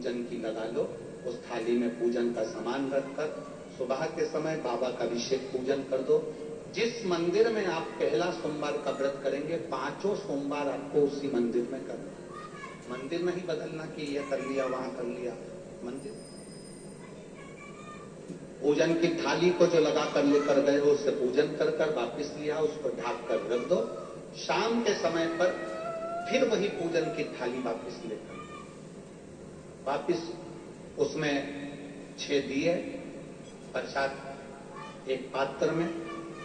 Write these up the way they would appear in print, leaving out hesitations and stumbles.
पूजन की लगा लो। उस थाली में पूजन का सामान रखकर सुबह के समय बाबा का अभिषेक पूजन कर दो। जिस मंदिर में आप पहला सोमवार का व्रत करेंगे, 5 सोमवार आपको उसी मंदिर में करना। मंदिर नहीं बदलना कि ये कर लिया वहां कर लिया, मंदिर। पूजन की थाली को जो लगा कर लेकर गए हो उससे पूजन कर कर वापिस लिया, उसको ढाक कर रख दो। शाम के समय पर फिर वही पूजन की थाली वापिस लेकर वापिस उसमें 6 दिए प्रसाद एक पात्र में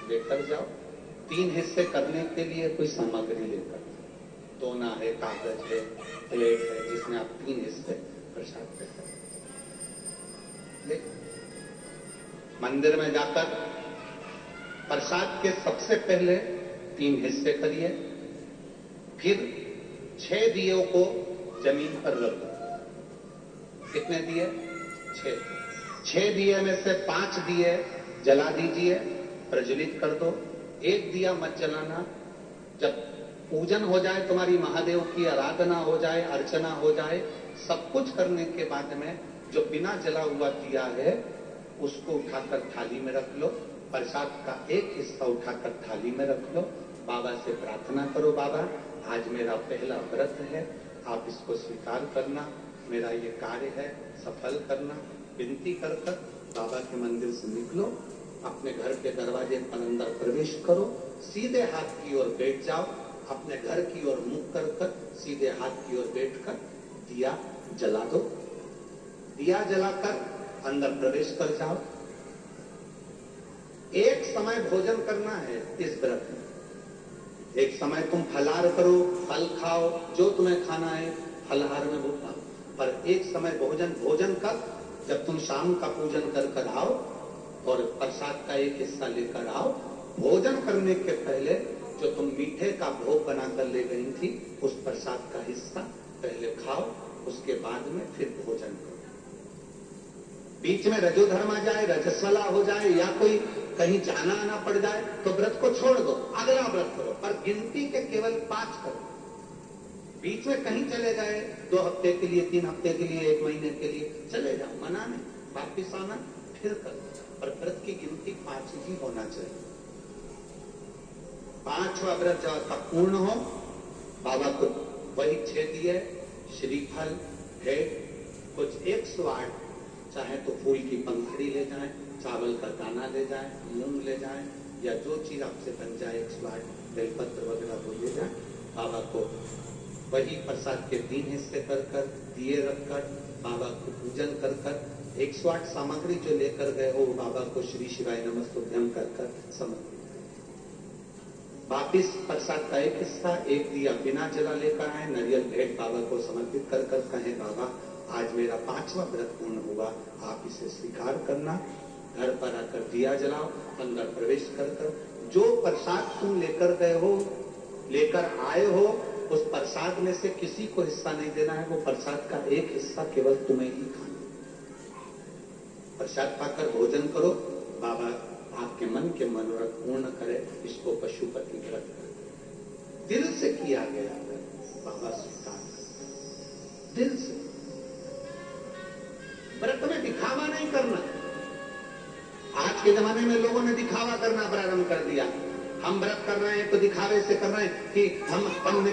लेकर जाओ। 3 हिस्से करने के लिए कोई सामग्री लेकर, दोना है, कागज है, प्लेट है, जिसमें आप 3 हिस्से प्रसाद लेकर ले। मंदिर में जाकर प्रसाद के सबसे पहले 3 हिस्से करिए, फिर 6 दियों को जमीन पर रख दो। कितने दिए? 6 दिए में से 5 दिए जला दीजिए, प्रज्वलित कर दो। 1 दिया मत जलाना। जब पूजन हो जाए, तुम्हारी महादेव की आराधना हो जाए, अर्चना हो जाए, सब कुछ करने के बाद में जो बिना जला हुआ दिया है उसको उठाकर थाली में रख लो। प्रसाद का एक हिस्सा उठाकर थाली में रख लो। बाबा से प्रार्थना करो, बाबा आज मेरा पहला व्रत है, आप इसको स्वीकार करना, मेरा ये कार्य है, सफल करना। विनती कर कर बाबा के मंदिर से निकलो, अपने घर के दरवाजे पर अंदर प्रवेश करो, सीधे हाथ की ओर बैठ जाओ, अपने घर की ओर मुख कर कर सीधे हाथ की ओर बैठकर दिया जला दो। दिया जलाकर अंदर प्रवेश कर जाओ। एक समय भोजन करना है इस व्रत में। एक समय तुम फलाहार करो, फल खाओ, जो तुम्हें खाना है फलाहार में वो खाओ, पर एक समय भोजन कर, जब तुम शाम का पूजन कर कर आओ और प्रसाद का एक हिस्सा लेकर आओ। भोजन करने के पहले जो तुम मीठे का भोग बनाकर ले गई थी उस प्रसाद का हिस्सा पहले खाओ, उसके बाद में फिर भोजन करो। बीच में रजोधर्म आ जाए, रजस्वला हो जाए या कोई कहीं जाना आना पड़ जाए तो व्रत को छोड़ दो, अगला व्रत करो, पर गिनती के केवल 5 करो। बीच में कहीं चले गए 2 हफ्ते के लिए, 3 हफ्ते के लिए, 1 महीने के लिए चले जाओ, मना नहीं, वापिस आना फिर करो, पर व्रत की गिनती 5 ही होना चाहिए। 5वां व्रत जब आपका पूर्ण हो, बाबा को वही 6 दिए, श्रीफल, भेंट, कुछ 108, चाहे तो फूल की पंखड़ी ले जाएं, चावल का दाना ले जाएं, मूंग ले जाएं, या जो चीज आपसे बन जाए 108 बेलपत्र वगैरह वो ले जाएं। बाबा को वही प्रसाद के 3 हिस्से कर कर दिए रखकर बाबा को पूजन कर कर 108 सामग्री जो लेकर गए हो बाबा को श्री शिवाय नमस्तुभ्यम कर कर समर्पित। वापिस प्रसाद का एक हिस्सा, एक दिया बिना जला लेकर आए, नारियल भेंट बाबा को समर्पित कर कर कहें, बाबा आज मेरा 5वां व्रत पूर्ण हुआ, आप इसे स्वीकार करना। घर पर आकर दिया जलाओ, अंदर प्रवेश कर कर जो प्रसाद तुम लेकर गए हो, लेकर आए हो, उस प्रसाद में से किसी को हिस्सा नहीं देना है। वो प्रसाद का एक हिस्सा केवल तुम्हें ही खाना। प्रसाद पाकर भोजन करो, बाबा आपके मन के मनोरथ पूर्ण करे, इसको पशुपति व्रत कर। दिल से किया गया बाबा स्वीकार कर, दिल से। व्रत में दिखावा नहीं करना। आज के जमाने में लोगों ने दिखावा करना प्रारंभ कर दिया। हम व्रत कर रहे हैं तो दिखावे से कर रहे हैं कि हमने